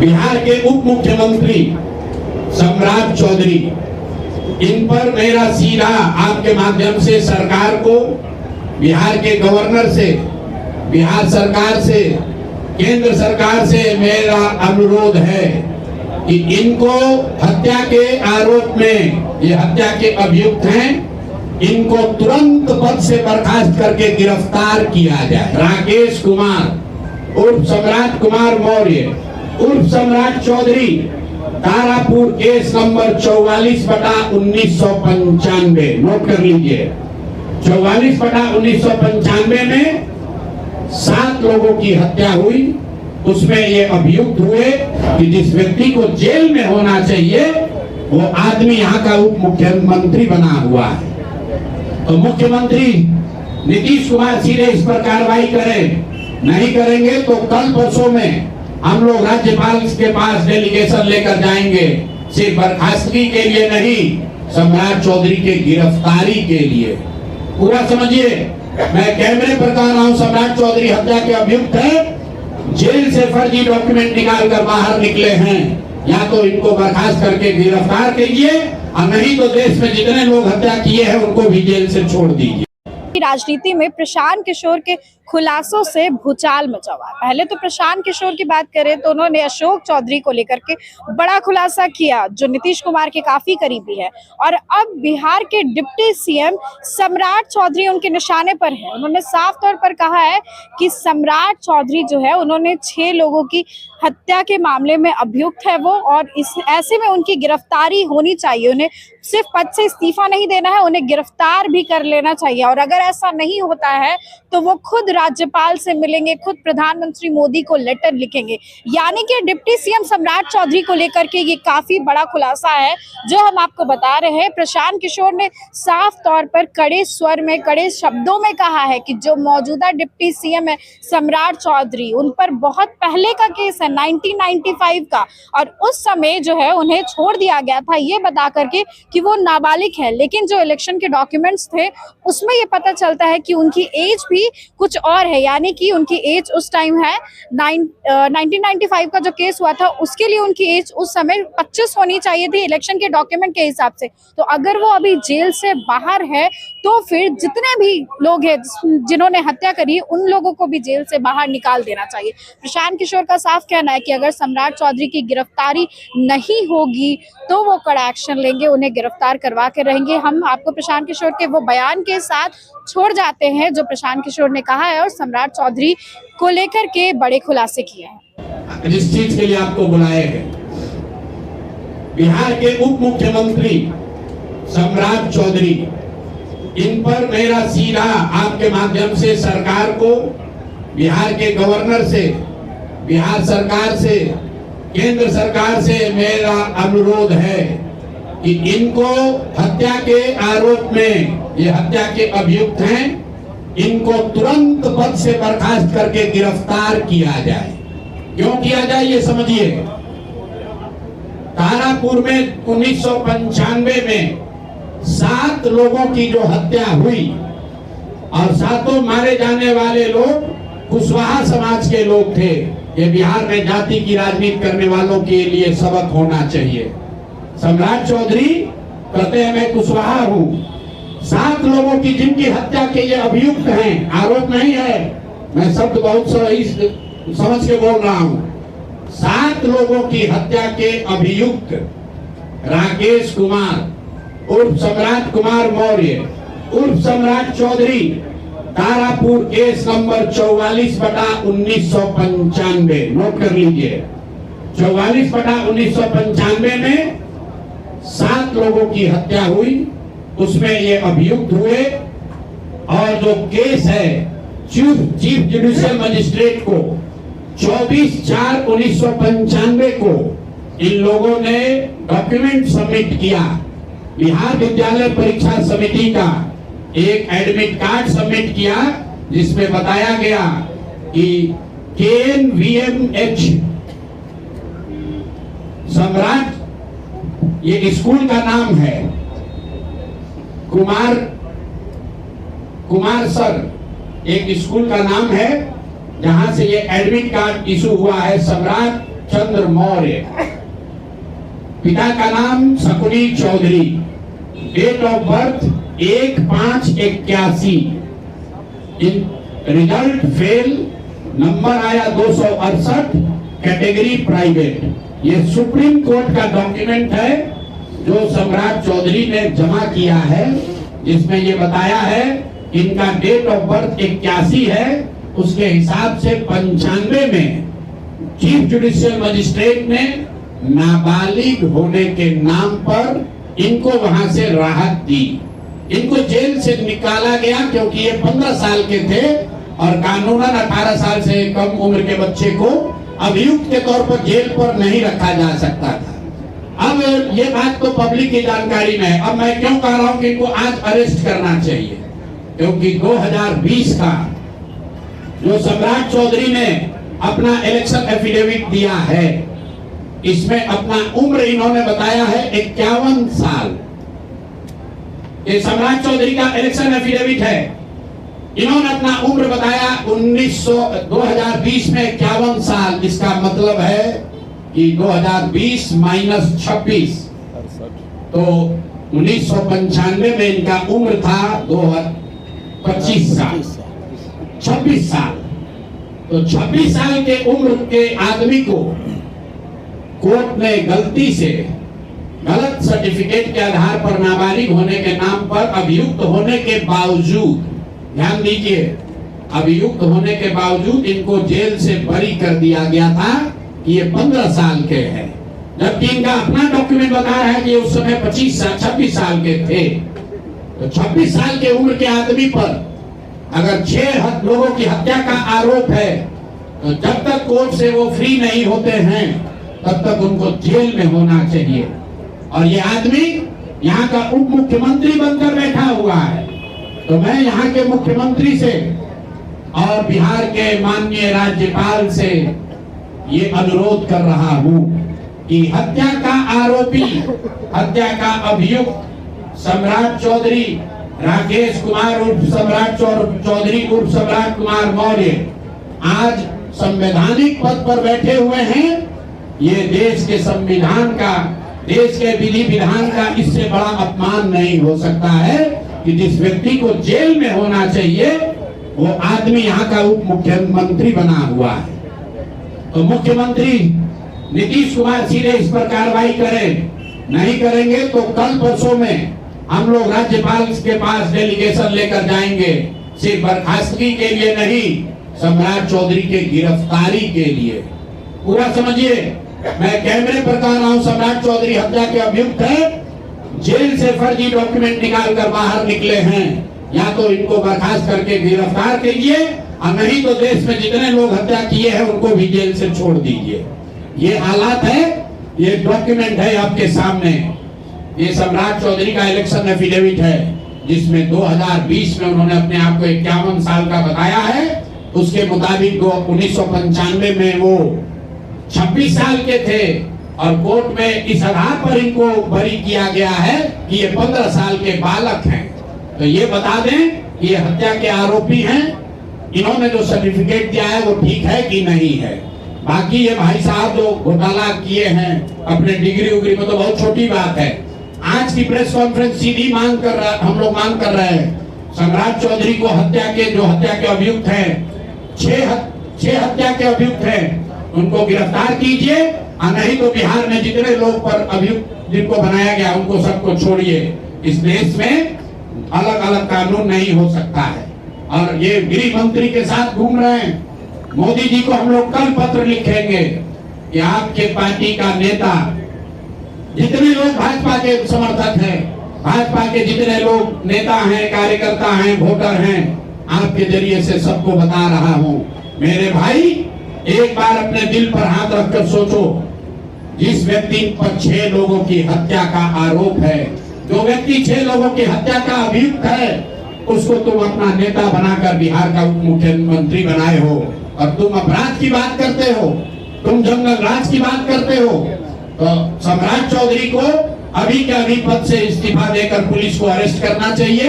बिहार के उप मुख्यमंत्री सम्राट चौधरी, इन पर मेरा सीधा आपके माध्यम से सरकार को, बिहार के गवर्नर से, बिहार सरकार से, केंद्र सरकार से मेरा अनुरोध है कि इनको हत्या के आरोप में, ये हत्या के अभियुक्त हैं, इनको तुरंत पद से बर्खास्त करके गिरफ्तार किया जाए। राकेश कुमार उर्फ सम्राट कुमार मौर्य उर्फ Samrat Chaudhary, Tarapur case number 44/1995, note कर लीजिए। 44/1995 में 7 लोगों की हत्या हुई। उसमें ये अभियुक्त हुए कि जिस व्यक्ति को जेल में होना चाहिए वो आदमी यहाँ का उप मुख्यमंत्री बना हुआ है। तो मुख्यमंत्री नीतीश कुमार सीधे इस पर कार्रवाई करें, नहीं करेंगे तो कल परसों में हम लोग राज्यपाल के पास डेलीगेशन लेकर जाएंगे, सिर्फ बर्खास्तगी के लिए नहीं, सम्राट चौधरी के गिरफ्तारी के लिए। पूरा समझिए, मैं कैमरे पर कह रहा हूं, सम्राट चौधरी हत्या के अभियुक्त है, जेल से फर्जी डॉक्यूमेंट निकाल कर बाहर निकले हैं। या तो इनको बर्खास्त करके गिरफ्तार कीजिए और नहीं तो देश में जितने लोग हत्या किए हैं उनको भी जेल से छोड़ दीजिए। राजनीति में प्रशांत किशोर के खुलासों से भूचाल मचा हुआ है। पहले तो प्रशांत किशोर की बात करें तो उन्होंने अशोक चौधरी को लेकर के बड़ा खुलासा किया, जो नीतीश कुमार के काफी करीबी है, और अब बिहार के डिप्टी सीएम सम्राट चौधरी उनके निशाने पर है। उन्होंने साफ तौर पर कहा है कि सम्राट चौधरी जो है, उन्होंने 6 लोगों की हत्या के मामले में अभियुक्त है वो, और इस ऐसे में उनकी गिरफ्तारी होनी चाहिए। उन्हें सिर्फ पद से इस्तीफा नहीं देना है, उन्हें गिरफ्तार भी कर लेना चाहिए। और अगर ऐसा नहीं होता है तो वो खुद राज्यपाल से मिलेंगे, खुद प्रधानमंत्री मोदी को लेटर लिखेंगे। यानी कि डिप्टी सीएम सम्राट चौधरी को लेकर के ये काफी बड़ा खुलासा है जो हम आपको बता रहे हैं। प्रशांत किशोर ने साफ तौर पर कड़े स्वर में, कड़े शब्दों में कहा है कि जो मौजूदा डिप्टी सीएम है सम्राट चौधरी, उन पर बहुत पहले का केस है 1995 का, और उस समय जो है उन्हें छोड़ दिया गया था ये बता करके कि वो नाबालिग है। लेकिन जो इलेक्शन के डॉक्यूमेंट्स थे उसमें ये पता चलता है कि उनकी एज भी कुछ और है, यानी कि उनकी एज उस टाइम है 1995 का जो केस हुआ था उसके लिए उनकी एज उस समय 25 होनी चाहिए थी इलेक्शन के डॉक्यूमेंट के हिसाब से। तो अगर वो अभी जेल से बाहर है तो फिर जितने भी लोग हैं जिन्होंने हत्या करी उन लोगों को भी जेल से बाहर निकाल देना चाहिए। प्रशांत किशोर का साफ कहना है कि अगर सम्राट चौधरी की गिरफ्तारी नहीं होगी तो वो कड़ा एक्शन लेंगे, उन्हें गिरफ्तार करवा के रहेंगे। हम आपको प्रशांत किशोर के वो बयान के साथ छोड़ जाते हैं जो प्रशांत किशोर ने कहा है और सम्राट चौधरी को लेकर के बड़े खुलासे किए हैं। जिस चीज के लिए आपको बुलाए हैं, बिहार के उप मुख्यमंत्री सम्राट चौधरी, इन पर मेरा सीधा आपके माध्यम से सरकार को, बिहार के गवर्नर से, बिहार सरकार से, केंद्र सरकार से मेरा अनुरोध है कि इनको हत्या के आरोप में, ये हत्या के अभियुक्त हैं, इनको तुरंत पद से बर्खास्त करके गिरफ्तार किया जाए। क्यों किया जाए ये समझिए। तारापुर में 1995 में 7 लोगों की जो हत्या हुई और 7 मारे जाने वाले लोग कुशवाहा समाज के लोग थे। ये बिहार में जाति की राजनीति करने वालों के लिए सबक होना चाहिए। सम्राट चौधरी कहते हैं मैं कुशवाहा हूं। 7 लोगों की जिनकी हत्या के ये अभियुक्त हैं, आरोप नहीं है, मैं शब्द बहुत सही समझ के बोल रहा हूं। 7 लोगों की हत्या के अभियुक्त राकेश कुमार उर्फ सम्राट कुमार मौर्य उर्फ Samrat Chaudhary, Tarapur case number 44/1995, note कर लीजिए। 44/1995 में 7 लोगों की हत्या हुई। उसमें ये अभियुक्त हुए और जो केस है चीफ जुडिशियल मजिस्ट्रेट को 24/4/1995 को इन लोगों ने डॉक्यूमेंट सबमिट किया। बिहार विद्यालय परीक्षा समिति का एक एडमिट कार्ड सबमिट किया जिसमें बताया गया कि KNVMH सम्राट, ये स्कूल का नाम है, कुमार सर एक स्कूल का नाम है जहां से ये एडमिट कार्ड इशू हुआ है। सम्राट चंद्र मौर्य, पिता का नाम Shakuni Chaudhary, date of birth 1/5/81, result fail, number आया 268, कैटेगरी प्राइवेट। ये सुप्रीम कोर्ट का डॉक्यूमेंट है जो सम्राट चौधरी ने जमा किया है, जिसमें ये बताया है इनका डेट ऑफ बर्थ 81 है, उसके हिसाब से 95 में चीफ जुडिशियल मजिस्ट्रेट ने नाबालिग होने के नाम पर इनको वहां से राहत दी। इनको जेल से निकाला गया क्योंकि ये 15 साल के थे और कानूनन 18 साल से कम उम्र के बच्चे को अभियुक्त के तौर पर जेल पर नहीं रखा जा सकता था। अब ये बात तो पब्लिक की जानकारी में है। अब मैं क्यों कह रहा हूं कि इनको आज अरेस्ट करना चाहिए, क्योंकि 2020 का जो सम्राट चौधरी ने अपना इलेक्शन एफिडेविट दिया है, इसमें अपना उम्र इन्होंने बताया है 51 साल। ये सम्राट चौधरी का इलेक्शन एफिडेविट है, इन्होंने अपना उम्र बताया 2020 में 51 साल। इसका मतलब है कि 2020 माइनस 26 तो 1995 में इनका उम्र था 25 साल, 26 साल। तो 26 साल के उम्र के आदमी को कोर्ट ने गलती से गलत सर्टिफिकेट के आधार पर नाबालिग होने के नाम पर अभियुक्त होने के बावजूद, ध्यान दीजिए, अभियुक्त होने के बावजूद इनको जेल से बरी कर दिया गया था कि ये 15 साल के हैं, जबकि इनका अपना डॉक्यूमेंट बता रहा है कि उस समय 26 साल के थे। तो 26 साल के उम्र के आदमी पर अगर 6 लोगों की हत्या का आरोप है, तो जब तक कोर्ट से वो फ्री नहीं होते हैं तब तक उनको जेल में होना चाहिए। और ये आदमी यहाँ का उप मुख्यमंत्री बनकर बैठा हुआ है। तो मैं यहाँ के मुख्यमंत्री से और बिहार के माननीय राज्यपाल से ये अनुरोध कर रहा हूँ कि हत्या का आरोपी, हत्या का अभियुक्त सम्राट चौधरी, राकेश कुमार उर्फ सम्राट चौधरी उर्फ सम्राट कुमार मौर्य आज संवैधानिक पद पर बैठे हुए हैं। ये देश के संविधान का, देश के विधि विधान का इससे बड़ा अपमान नहीं हो सकता है कि जिस व्यक्ति को जेल में होना चाहिए वो आदमी यहाँ का उप मुख्यमंत्री बना हुआ है। तो मुख्यमंत्री नीतीश कुमार सीधे इस पर कार्रवाई करें, नहीं करेंगे तो कल परसों में हम लोग राज्यपाल के पास डेलीगेशन लेकर जाएंगे, सिर्फ बर्खास्तगी के लिए नहीं, सम्राट चौधरी के गिरफ्तारी के लिए। पूरा समझिए, मैं कैमरे पर कह रहा हूं, सम्राट चौधरी हत्या के अभियुक्त है, जेल से फर्जी डॉक्यूमेंट निकाल कर बाहर निकले हैं। या तो इनको बर्खास्त करके गिरफ्तार कीजिए और नहीं तो देश में जितने लोग हत्या किए हैं उनको भी जेल से छोड़ दीजिए। ये हालात है, ये डॉक्यूमेंट है आपके सामने। ये सम्राट चौधरी का इलेक्शन एफिडेविट है, जिसमें 2020 में उन्होंने अपने आप को 51 साल का बताया है। उसके मुताबिक 1995 में वो 26 साल के थे और कोर्ट में इस आधार पर इनको बरी किया गया है कि ये 15 साल के बालक हैं। तो ये बता दें कि ये हत्या के आरोपी हैं। इन्होंने जो सर्टिफिकेट दिया है वो ठीक है कि नहीं है। बाकी ये भाई साहब जो घोटाला किए हैं अपने डिग्री उग्री में, तो बहुत छोटी बात है। आज की प्रेस कॉन्फ्रेंस सीधी मांग कर रहा, हम लोग मांग कर रहे हैं, सम्राट चौधरी को हत्या के अभियुक्त हैं, 6 हत्या के अभियुक्त हैं, उनको गिरफ्तार कीजिए और नहीं तो बिहार में जितने लोग पर अभियुक्त जिनको बनाया गया उनको सबको छोड़िए। इस देश में अलग अलग कानून नहीं हो सकता है। और ये गृह मंत्री के साथ घूम रहे हैं। मोदी जी को हम लोग कल पत्र लिखेंगे कि आपके पार्टी का नेता, जितने लोग भाजपा के समर्थक हैं, भाजपा के जितने लोग नेता हैं, कार्यकर्ता हैं, वोटर हैं, आपके जरिए से सबको बता रहा हूं, मेरे भाई एक बार अपने दिल पर हाथ रखकर सोचो, जिस व्यक्ति पर 6 लोगों की हत्या का आरोप है, जो व्यक्ति 6 लोगों की हत्या का अभियुक्त है, उसको तुम अपना नेता बनाकर बिहार का उप मुख्यमंत्री बनाए हो और तुम अपराध की बात करते हो, तुम जंगल राज की बात करते हो। तो सम्राट चौधरी को अभी के अभी पद से इस्तीफा देकर पुलिस को अरेस्ट करना चाहिए।